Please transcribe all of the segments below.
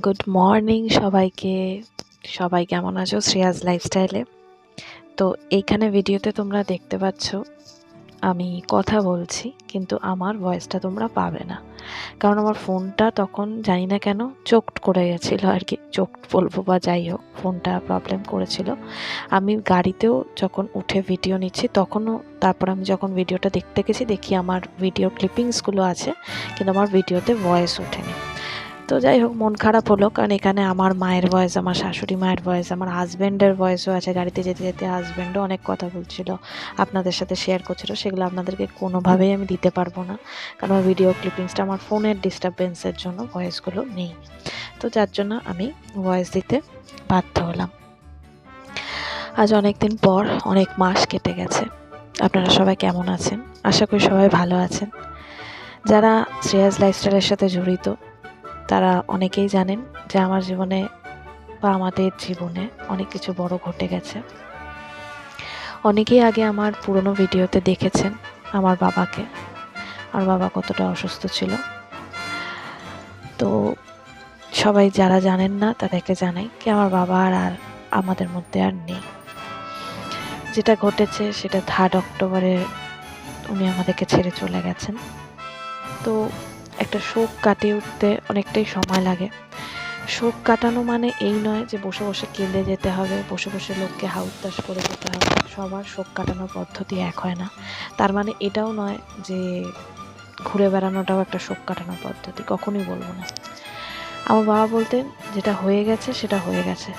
Good morning সবাইকে। সবাই কেমন আছো শ্রেয়াস লাইফস্টাইলে? তো এইখানে ভিডিওতে তোমরা দেখতে পাচ্ছ আমি কথা বলছি, কিন্তু আমার ভয়েসটা তোমরা পাবে না, কারণ আমার ফোনটা তখন জানি না কেন চোকড করে গেছিলো আর কি। চোকড বলবো বা যাই হোক, ফোনটা প্রবলেম করেছিল। আমি গাড়িতেও যখন উঠে ভিডিও নিচ্ছি তখনও, তারপর আমি যখন ভিডিওটা দেখতে গেছি দেখি আমার ভিডিও ক্লিপিংসগুলো আছে, কিন্তু আমার ভিডিওতে ভয়েস ওঠেনি। তো যাই হোক, মন খারাপ হলো, কারণ এখানে আমার মায়ের ভয়েস, আমার শাশুড়ি মায়ের ভয়েস, আমার হাজব্যান্ডের ভয়েসও আছে। গাড়িতে যেতে যেতে হাজব্যান্ডও অনেক কথা বলছিল, আপনাদের সাথে শেয়ার করছিল, সেগুলো আপনাদেরকে কোনোভাবেই আমি দিতে পারবো না, কারণ ভিডিও ক্লিপিংসটা আমার ফোনের ডিস্টারবেন্সের জন্য ভয়েসগুলো নেই। তো যার জন্য আমি ভয়েস দিতে বাধ্য হলাম। আজ অনেক দিন পর, অনেক মাস কেটে গেছে। আপনারা সবাই কেমন আছেন? আশা করি সবাই ভালো আছেন। যারা শ্রেয়াস লাইফস্টাইলের সাথে জড়িত তারা অনেকেই জানেন যে আমার জীবনে বা আমাদের জীবনে অনেক কিছু বড় ঘটে গেছে। অনেকেই আগে আমার পুরনো ভিডিওতে দেখেছেন আমার বাবাকে, আমার বাবা কতটা অসুস্থ ছিল। তো সবাই যারা জানেন না তাদেরকে জানাই কি আমার বাবা আর আমাদের মধ্যে আর নেই। যেটা ঘটেছে সেটা 3 অক্টোবরে উনি আমাদেরকে ছেড়ে চলে গেছেন। তো একটা শোক কাটিয়ে উঠতে অনেকটাই সময় লাগে। শোক কাটানো মানে এই নয় যে বসে বসে কেঁদে যেতে হবে, বসে বসে লোককে হাউতাশ করে যেতে হবে। সবার শোক কাটানোর পদ্ধতি এক হয় না। তার মানে এটাও নয় যে ঘুরে বেড়ানোটাও একটা শোক কাটানোর পদ্ধতি, কখনোই বলবো না। আমার বাবা বলতেন যেটা হয়ে গেছে সেটা হয়ে গেছে,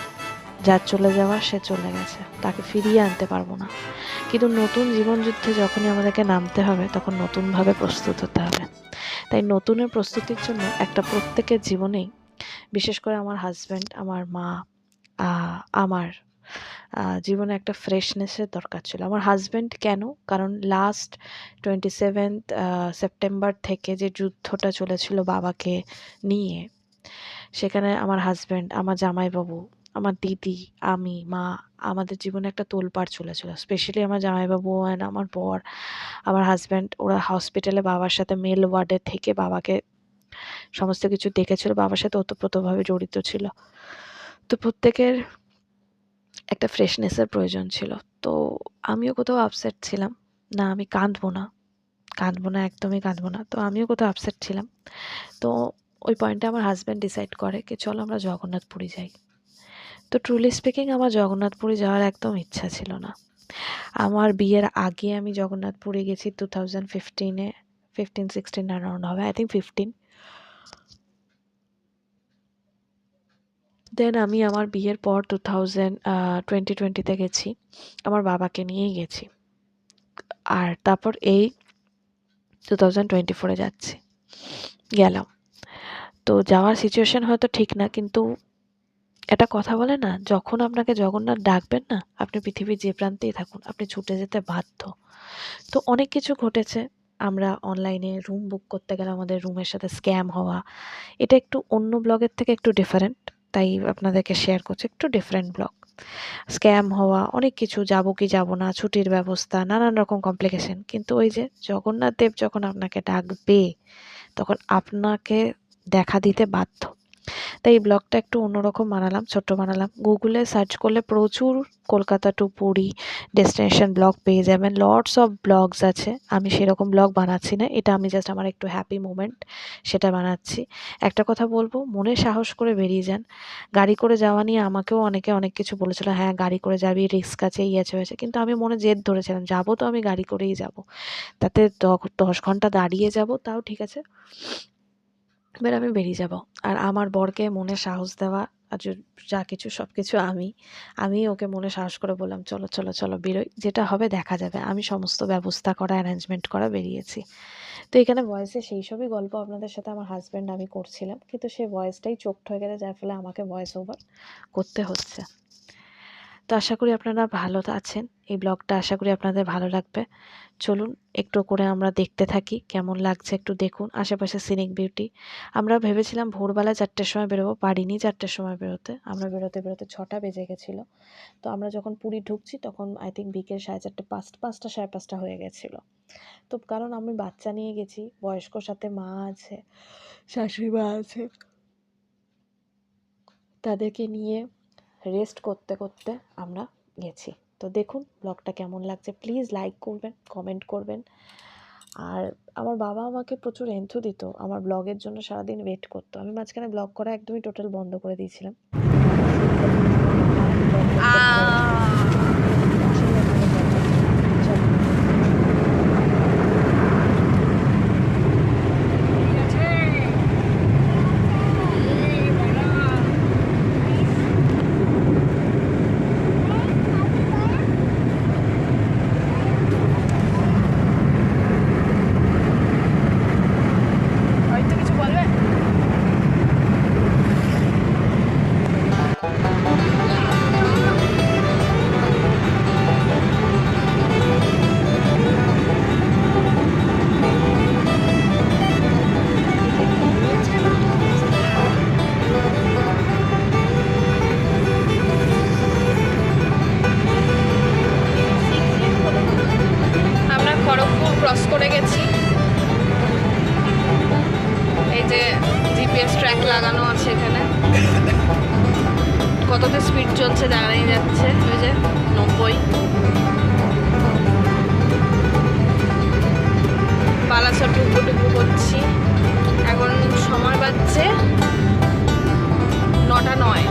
যার চলে যাওয়ার সে চলে গেছে, তাকে ফিরিয়ে আনতে পারবো না। কিন্তু নতুন জীবন যুদ্ধে যখনই আমাদেরকে নামতে হবে তখন নতুনভাবে প্রস্তুত হতে হবে। তাই নতুনের প্রস্তুতির জন্য একটা প্রত্যেকের জীবনেই, বিশেষ করে আমার হাজব্যান্ড, আমার মা, আমার জীবনে একটা ফ্রেশনেসের দরকার ছিল। আমার হাজব্যান্ড কেন? কারণ লাস্ট 27th সেপ্টেম্বর থেকে যে যুদ্ধটা চলেছিল বাবাকে নিয়ে, সেখানে আমার হাজব্যান্ড, আমার জামাইবাবু, আমার দিদি, আমি, মা, আমাদের জীবনে একটা তোলপাড় চলেছিল। স্পেশালি আমার জামাইবাবু অ্যান্ড আমার বর, আমার হাজব্যান্ড, ওরা হসপিটালে বাবার সাথে মেল ওয়ার্ডে থেকে বাবাকে সমস্ত কিছু দেখেছিল, বাবার সাথে ওতপ্রোতভাবে জড়িত ছিল। তো প্রত্যেকের একটা ফ্রেশনেসের প্রয়োজন ছিল। তো আমিও কোথাও আপসেট ছিলাম। না, আমি কাঁদবো না, কাঁদবো না, একদমই কাঁদবো না। তো আমিও কোথাও আপসেট ছিলাম। তো ওই পয়েন্টে আমার হাজব্যান্ড ডিসাইড করে কি চলো আমরা জগন্নাথ পুরী যাই। তো ট্রুলি স্পিকিং আমার জগন্নাথ পুরী যাওয়ার একদম ইচ্ছা ছিল না। আমার বিয়ের আগে আমি জগন্নাথ পুরী গেছি 2015-এ, 15-16 অ্যারাউন্ড হবে, আই থিঙ্ক 15। দেন আমি আমার বিয়ের পর 2020-তে গেছি, আমার বাবাকে নিয়েই গেছি। আর তারপর এই 2024-এ যাচ্ছি, গেলাম। তো যাওয়ার সিচুয়েশন হয়তো ঠিক না, কিন্তু একটা কথা বলে না, যখন আপনাকে জগন্নাথ ডাকবেন না, আপনি পৃথিবীর যে প্রান্তেই থাকুন আপনি ছুটে যেতে বাধ্য। তো অনেক কিছু ঘটেছে। আমরা অনলাইনে রুম বুক করতে গেলে আমাদের রুমের সাথে স্ক্যাম হওয়া, এটা একটু অন্য ব্লগের থেকে একটু ডিফারেন্ট, তাই আপনাদেরকে শেয়ার করছি, একটু ডিফারেন্ট ব্লগ। স্ক্যাম হওয়া, অনেক কিছু, যাবো কি যাবো না, ছুটির ব্যবস্থা, নানান রকম কমপ্লিকেশন। কিন্তু ওই যে জগন্নাথ দেব যখন আপনাকে ডাকবে তখন আপনাকে দেখা দিতে বাধ্য। তাই এই ব্লগটা একটু অন্যরকম বানালাম, ছোট্ট বানালাম। গুগলে সার্চ করলে প্রচুর Kolkata to Puri destination blog পেয়ে যাবেন, লটস অফ ব্লগস আছে। আমি সেরকম ব্লগ বানাচ্ছি না, এটা আমি জাস্ট আমার একটু হ্যাপি মোমেন্ট সেটা বানাচ্ছি। একটা কথা বলবো, মনে সাহস করে বেরিয়ে যান। গাড়ি করে যাওয়া নিয়ে আমাকেও অনেকে অনেক কিছু বলেছিল, হ্যাঁ গাড়ি করে যাবি, রিস্ক আছে, এই আছে হয়েছে, কিন্তু আমি মনে জেদ ধরেছিলাম যাবো তো আমি গাড়ি করেই যাব, তাতে 10 ঘন্টা দাঁড়িয়ে যাব তাও ঠিক আছে, এবার আমি বেরিয়ে যাব। আর আমার বরকে মনে সাহস দেওয়া, আর যা কিছু সব কিছু আমি ওকে মনে সাহস করে বললাম চলো চলো চলো বেরোই, যেটা হবে দেখা যাবে। আমি সমস্ত ব্যবস্থা করা, অ্যারেঞ্জমেন্ট করা বেরিয়েছি। তো এখানে ভয়েসে সেই সবই গল্প আপনাদের সাথে আমার হাজব্যান্ড আমি করছিলাম, কিন্তু সেই ভয়েসটাই চোখড হয়ে গেছে, যার ফলে আমাকে ভয়েস ওভার করতে হচ্ছে। তো আশা করি আপনারা ভালো আছেন, এই ব্লগটা আশা করি আপনাদের ভালো লাগবে। চলুন একটু করে আমরা দেখতে থাকি কেমন লাগছে, একটু দেখুন আশেপাশে সিনিক বিউটি। আমরা ভেবেছিলাম ভোরবেলা 4টের সময় বেরোবো, পারিনি 4টের সময় বেরোতে, আমরা বেরোতে বেরোতে 6টা বেজে গেছিলো। তো আমরা যখন পুরী ঢুকছি তখন আই থিঙ্ক বিকেল 4:30, 5টা 5:30 হয়ে গেছিলো। তো কারণ আমি বাচ্চা নিয়ে গেছি, বয়স্কর সাথে মা আছে, শাশুড়ি মা আছে, তাদেরকে নিয়ে রেস্ট করতে করতে আমরা গেছি। তো দেখুন ব্লগটা কেমন লাগছে, প্লিজ লাইক করবেন, কমেন্ট করবেন। আর আমার বাবা আমাকে প্রচুর এন্থু দিত, আমার ব্লগের জন্য সারাদিন ওয়েট করতো। আমি মাঝখানে ব্লগ করা একদমই টোটাল বন্ধ করে দিয়েছিলাম। ক্রস করে গেছি। এই যে জিপিএস ট্র্যাক লাগানো আছে এখানে, কততে স্পিড চলছে জানাই যাচ্ছে। ওই যে 90। বালাসর টুকু করছি। এখন সময় বাজছে 9:09।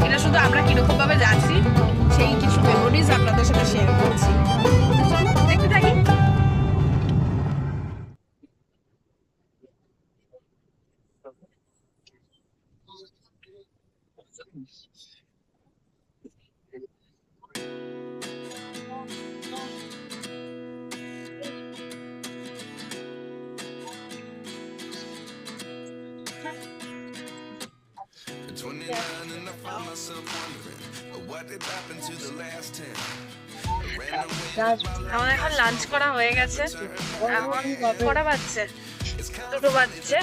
এটা শুধু আমরা কিরকম ভাবে যাচ্ছি সেই কিছু মেমোরিজ আপনাদের সাথে শেয়ার করছি। দেখতে থাকি। আমাদের এখন লাঞ্চ করা হয়ে গেছে, এখন কটা বাজছে? 2টো বাজছে।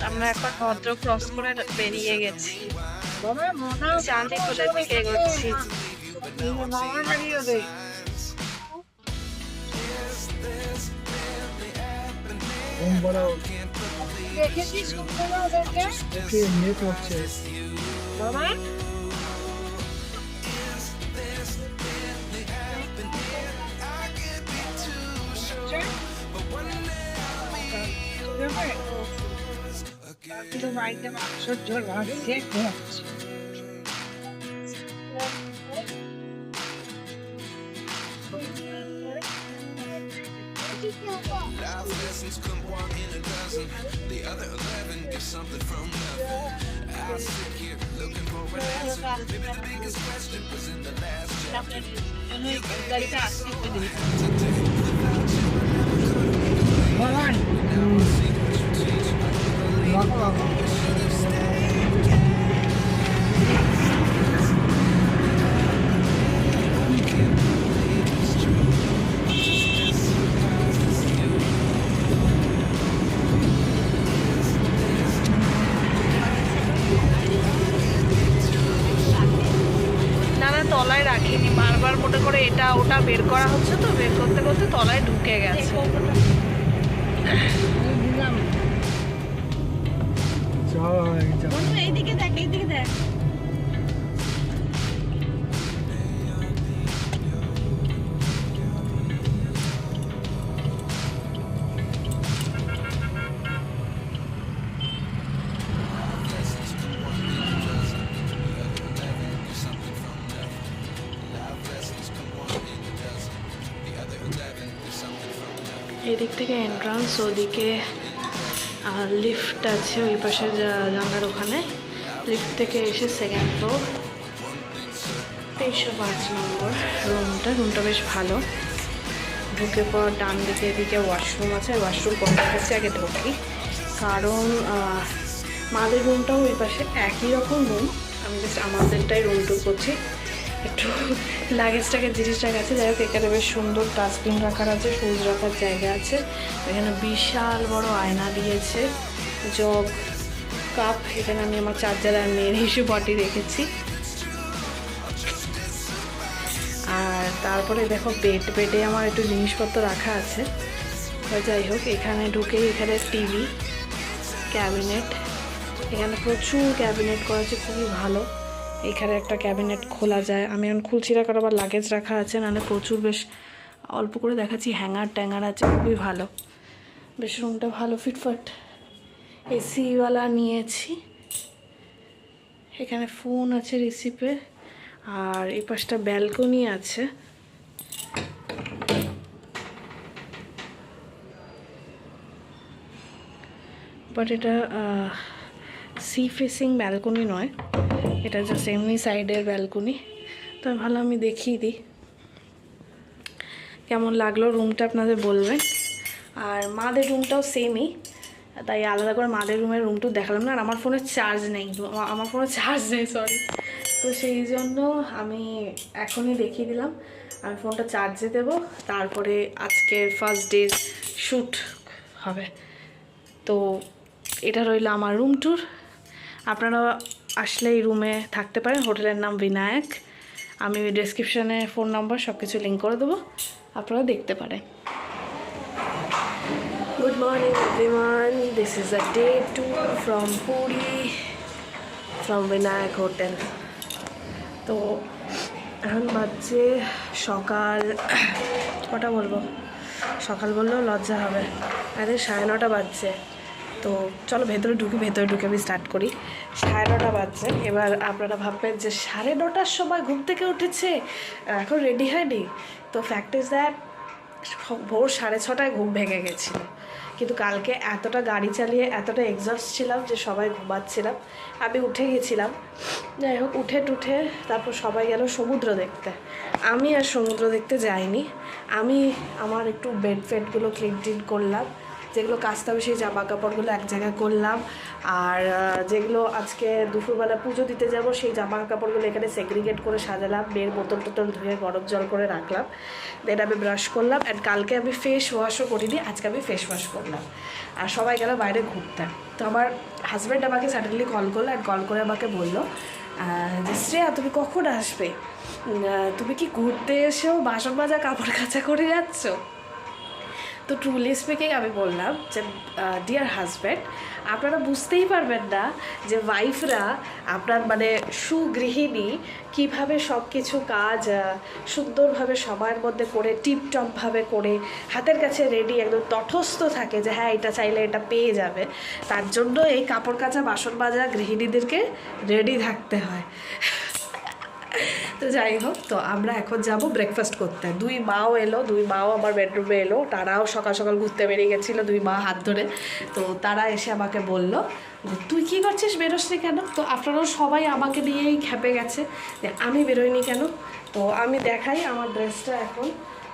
আমরা এখন ভদ্র ক্রস করে বেরিয়ে গেছি, চাঁদি কোলের দিকে এগোচ্ছি। দেখেছিস ওদেরকে নেট হচ্ছে বাবা। কিন্তু বাড়িতে মাংসর ঝোল ভাবছে হচ্ছে। Life lessons come 1 in a dozen. The other 11 get something from nothing. I sit here looking for an answer. Maybe the biggest question was in the last chapter. Bye-bye. দেখিনি, বারবার মনে করে এটা ওটা বের করা হচ্ছে, তো বের করতে করতে তলায় ঢুকে গেছে। এইদিকে দেখ, এইদিকে দেখ। এদিক থেকে এন্ট্রান্স, ওদিকে লিফট আছে ওই পাশে জানলার ওখানে। লিফট থেকে এসে সেকেন্ড ফ্লোর 305 নম্বর রুমটা বেশ ভালো। ঢুকে পর ডান দিকে এদিকে ওয়াশরুম আছে, ওয়াশরুম বন্ধ করছে, আগে ঢুকি কারণ মাদের রুমটাও ওই পাশে একই রকম রুম। আমি জাস্ট আমাদেরটাই রুম টুর করছি, একটু লাগেজটাকে জিনিসটা গেছে। যাই হোক, এখানে বেশ সুন্দর ডাস্টবিন রাখার আছে, শুজ রাখার জায়গা আছে। এখানে বিশাল বড় আয়না দিয়েছে, জগ, কাপ। এখানে আমি আমার চার্জার আর মেয়ের ইস্যু বটি রেখেছি। আর তারপরে দেখো বেডে আমার একটু জিনিসপত্র রাখা আছে। যাই হোক, এখানে ঢুকেই এখানে টিভি, ক্যাবিনেট, এখানে প্রচুর ক্যাবিনেট করা আছে, খুবই ভালো। এখানে একটা ক্যাবিনেট খোলা যায়, আমি এখন খুলছি না কারণ আবার লাগেজ রাখা আছে, নাহলে প্রচুর বেশ অল্প করে দেখাচ্ছি। হ্যাঙ্গার ট্যাঙ্গার আছে, খুবই ভালো, বেশ রুমটা ভালো ফিটফাট। এসিওয়ালা নিয়েছি। এখানে ফোন আছে রিসিপে, আর এই পাশটা ব্যালকনি আছে। বাট এটা সি ফেসিং ব্যালকনি নয়, এটা জাস্ট এমনি সাইডের ব্যালকনি। তো আমি দেখিয়ে দিই কেমন লাগলো রুমটা, আপনাদের বলবেন। আর মাদের রুমটাও সেমই, তাই আলাদা করে মাদের রুমের রুমটাও দেখালাম না। আর আমার ফোনে চার্জ নেই, সরি। তো সেই জন্য আমি এখনই দেখিয়ে দিলাম। আমি ফোনটা চার্জে দেবো, তারপরে আজকের ফার্স্ট ডের শ্যুট হবে। তো এটা রইল আমার রুম ট্যুর। আপনারা আসলে এই রুমে থাকতে পারেন। হোটেলের নাম বিনায়ক। আমি ডেসক্রিপশানে ফোন নাম্বার সব কিছু লিঙ্ক করে দেবো, আপনারা দেখতে পারেন। Good morning everyone, this is a day 2 from Puri, from Binayak hotel. তো এখন বাজছে সকাল, কটা বলবো, সকাল বললেও লজ্জা হবে, আরে 9:30 বাজছে। তো চলো ভেতরে ঢুকে আমি স্টার্ট করি। 9:30 বাজছে। এবার আপনারা ভাববেন যে 9:30টার সময় ঘুম থেকে উঠেছে, এখন রেডি হয়নি। তো ফ্যাক্ট ইজ দ্যাট ভোর 6:30টায় ঘুম ভেঙে গেছিলো। কিন্তু কালকে এতটা গাড়ি চালিয়ে এতটা এক্সস্ট ছিলাম যে সবাই ঘুমাচ্ছিলাম, আমি উঠে গেছিলাম। যাই হোক, উঠে তারপর সবাই গেল সমুদ্র দেখতে। আমি আর সমুদ্র দেখতে যাইনি। আমি আমার একটু বেড ফেডগুলো ক্লিন করলাম, যেগুলো কাচতে হবে সেই জামা কাপড়গুলো এক জায়গায় করলাম। আর যেগুলো আজকে দুপুরবেলা পুজো দিতে যাব সেই জামা কাপড়গুলো এখানে সেগ্রিগেট করে সাজালাম। মেয়ের বোতল ধুয়ে গরম জল করে রাখলাম। দেন আমি ব্রাশ করলাম। অ্যান্ড কালকে আমি ফেস ওয়াশও করিনি, আজকে আমি ফেস ওয়াশ করলাম। আর সবাই গেল বাইরে ঘুরতে। তো আমার হাজব্যান্ড আমাকে সাডেনলি কল করলো, অ্যান্ড কল করে আমাকে বললো যে শ্রেয়া তুমি কখন আসবে, তুমি কি ঘুরতে এসেও বাসন মাজা কাপড় কাচা করে যাচ্ছ? তো ট্রুলি স্পিকিং আমি বললাম যে ডিয়ার হাজব্যান্ড, আপনারা বুঝতেই পারবেন না যে ওয়াইফরা আপনার মানে সুগৃহিণী কীভাবে সব কিছু কাজ সুন্দরভাবে সময়ের মধ্যে করে টিপটপভাবে করে হাতের কাছে রেডি একদম তটস্থ থাকে যে হ্যাঁ এটা চাইলে এটা পেয়ে যাবে। তার জন্য এই কাপড় কাচা বাসন মাজা গৃহিণীদেরকে রেডি থাকতে হয়। তো যাই হোক, তো আমরা এখন যাব ব্রেকফাস্ট করতে। দুই মাও আমার বেডরুমে এলো। তারাও সকাল সকাল ঘুরতে বেরিয়ে গেছিলো, দুই মা হাত ধরে। তো তারা এসে আমাকে বললো যে তুই কী করছিস, বেরোসনি কেন? তো আপনারাও সবাই আমাকে নিয়েই খেপে গেছে যে আমি বেরোইনি কেন। তো আমি দেখাই আমার ড্রেসটা। এখন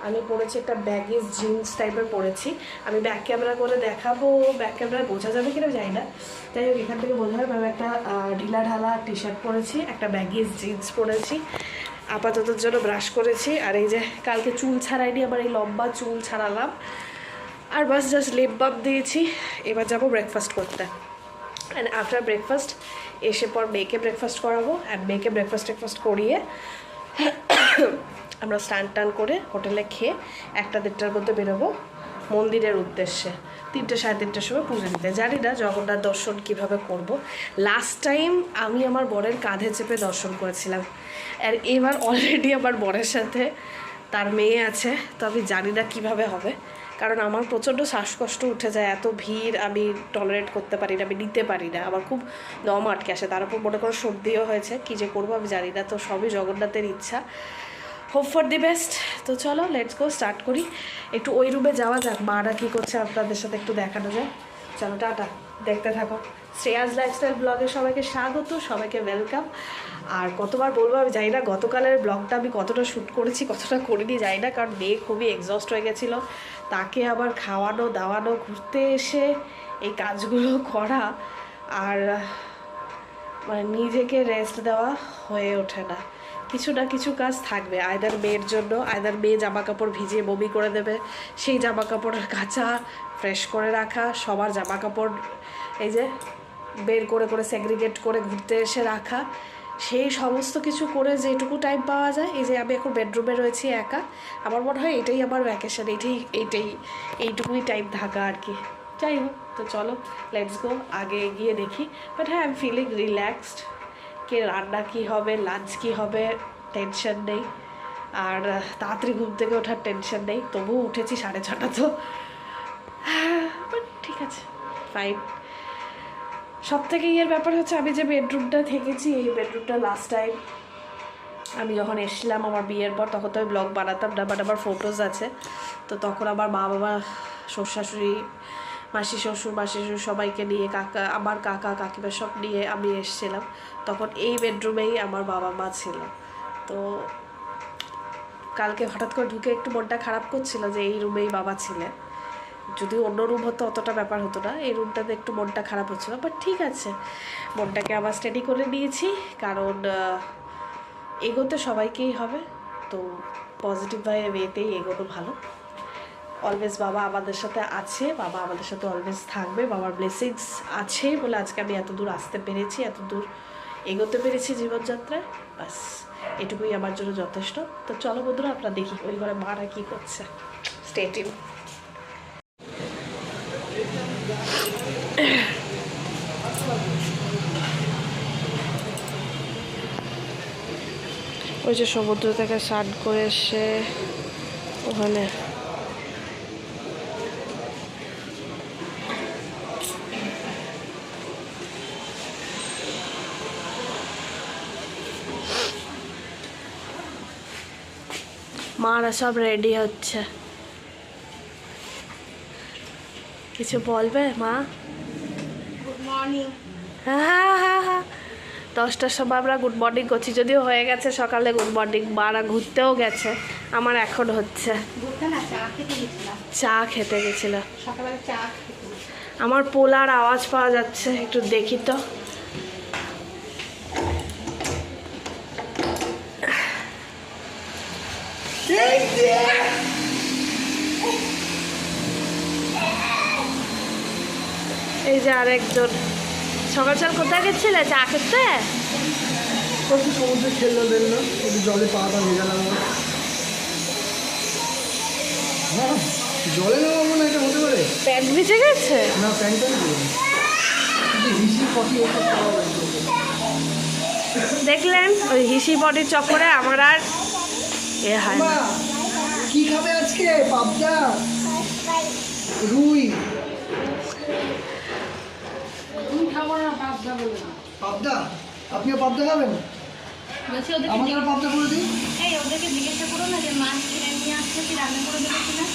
আমি পরেছি একটা ব্যাগিজ জিন্স টাইপের পরেছি। আমি ব্যাক ক্যামেরা করে দেখাবো, ব্যাক ক্যামেরায় বোঝা যাবে কিনা জানি না। যাই হোক, এখান থেকে বোঝা যাবে। আমি একটা ঢিলা ঢালা টি শার্ট পরেছি, একটা ব্যাগিজ জিন্স পরেছি। আপাততর জন্য ব্রাশ করেছি। আর এই যে কালকে চুল ছাড়াইনি, আবার এই লম্বা চুল ছাড়ালাম। আর বাস জাস্ট লিপ বাম দিয়েছি। এবার যাবো ব্রেকফাস্ট করতে। অ্যান্ড আফটার ব্রেকফাস্ট এসে পর মেয়েকে ব্রেকফাস্ট করাবো। অ্যান্ড মেয়েকে ব্রেকফাস্ট করিয়ে আমরা স্নান টান করে হোটেলে খেয়ে 1টা-1:30টার মধ্যে বেরোবো মন্দিরের উদ্দেশ্যে। 3টে সাড়ে 3টের সময় পুজো দিতে। জানি না জগন্নাথ দর্শন কিভাবে করব। লাস্ট টাইম আমি আমার বরের কাঁধে চেপে দর্শন করেছিলাম, আর এবার অলরেডি আমার বরের সাথে তার মেয়ে আছে, তো আমি জানি না কীভাবে হবে, কারণ আমার প্রচণ্ড শ্বাসকষ্ট উঠে যায়, এত ভিড় আমি টলারেট করতে পারি না, আমি নিতে পারি না, আমার খুব দম আটকে আসে, তার উপর মনে করো সর্দিও হয়েছে, কী যে করবো আমি জানি না। তো সবই জগন্নাথের ইচ্ছা, হোপ ফর দি বেস্ট। তো চলো লেটস গো, স্টার্ট করি। একটু ওই রুমে যাওয়া যাক, মারা কী করছে আপনাদের সাথে একটু দেখানো যায়। চলো টাটা, দেখতে থাকো। শ্রেয়াস লাইফস্টাইল ব্লগে সবাইকে স্বাগত, সবাইকে ওয়েলকাম। আর কতবার বলবো আমি জানি না, গতকালের ব্লগটা আমি কতটা শ্যুট করেছি কতটা করিনি জানি না, কারণ মেয়ে খুবই এক্সস্ট হয়ে গেছিলো, তাকে আবার খাওয়ানো দাওয়ানো, ঘুরতে এসে এই কাজগুলো করা, আর মানে নিজেকে রেস্ট দেওয়া হয়ে ওঠে না। কিছু না কিছু কাজ থাকবে, আয়দার মেয়ের জন্য, আয়দার মেয়ে জামা কাপড় ভিজিয়ে বমি করে দেবে, সেই জামা কাপড়ের কাচা, ফ্রেশ করে রাখা, সবার জামা কাপড় এই যে বের করে করে সেগ্রিগেট করে ঘুরতে এসে রাখা, সেই সমস্ত কিছু করে যেটুকু টাইম পাওয়া যায়। এই যে আমি এখন বেডরুমে রয়েছি একা, আমার মনে হয় এটাই আমার ভ্যাকেশন, এইটুকুই টাইম থাকা আর কি। যাই হোক, তো চলো লেটস গো, আগে এগিয়ে দেখি। বাট হ্যাঁ, আই এম ফিলিং রিল্যাক্সড। কে রান্না কী হবে, লাঞ্চ কী হবে, টেনশন নেই, আর তাড়াতাড়ি ঘুম থেকে ওঠার টেনশন নেই। তবুও উঠেছি 6:30, তো বাট ঠিক আছে, ফাইন। সব থেকে ইয়ের ব্যাপার হচ্ছে আমি যে বেডরুমটা থেকেছি, এই বেডরুমটা লাস্ট টাইম আমি যখন এসেছিলাম আমার বিয়ের পর, তখন তো আমি ব্লগ বানাতাম না, বাট আমার ফটোজ আছে। তো তখন আমার মা বাবা, শ্বশুর শাশুড়ি, মাসি শ্বশুর সবাইকে নিয়ে, আমার কাকা কাকিমা সব নিয়ে আমি এসেছিলাম। তখন এই বেডরুমেই আমার বাবা মা ছিল। তো কালকে হঠাৎ করে ঢুকে একটু মনটা খারাপ করছিল যে এই রুমেই বাবা ছিলেন। যদি অন্য রুম হতো অতটা ব্যাপার হতো না, এই রুমটাতে একটু মনটা খারাপ হচ্ছিল, বাট ঠিক আছে, মনটাকে আবার স্টেডি করে নিয়েছি, কারণ এগোতে সবাইকেই হবে। তো পজিটিভ ওয়েতেই এগোনো ভালো। অলওয়েজ বাবা আমাদের সাথে আছে, বাবা আমাদের সাথে অলওয়েজ থাকবে, বাবার ব্লেসিংস আছে বলে আজকে আমি এত দূর আসতে পেরেছি, এত দূর এগোতে পেরেছি জীবনযাত্রায়। বাস এটুকুই আমার জন্য যথেষ্ট। তো চলো বন্ধুরা, আপনারা দেখি ওই ঘরে মারা কী করছে। Stay tune. ওই যে সমুদ্র থেকে স্নান করে এসে ওখানে মারা সব রেডি হচ্ছে। কিছু বলবে মা? Good morning. হ্যাঁ, 10টার সময় আমরা গুড মর্নিং করছি, যদিও হয়ে গেছে সকালে গুড মর্নিং। মারা ঘুরতেও গেছে, আমার এখন হচ্ছে। চা খেতে গেছিল সকালে চা খেতে। আমার পোলার আওয়াজ পাওয়া যাচ্ছে, একটু দেখি তো। এই যে আরেকজন। সকাল সকাল কোথায় গেছিলে চা খেতে? সমুদ্রে খেললো দেখলো, একটু জলে পাটা ভেজালাম। হ্যাঁ, জলে নেওয়া মনে এটা হতে পারে। প্যান্ট ভিজে গেছে না, প্যান্টটা হিসি কফি ওসব খাওয়া হয়েছে। দেখলেন, ওই হিসি বডির চক্করে আমার আর এ হয় না। কি খাবে আজকে? পাবদা, রুই। খাবো না, পাবদা, আপনিও পাবদা খাবেন? আমাকে পাবদা করে দিন। এই ওদেরকে জিজ্ঞাসা করো না যে মাছ কিনে নিয়ে আসছে, কি রান্না করে দেবে কিনা।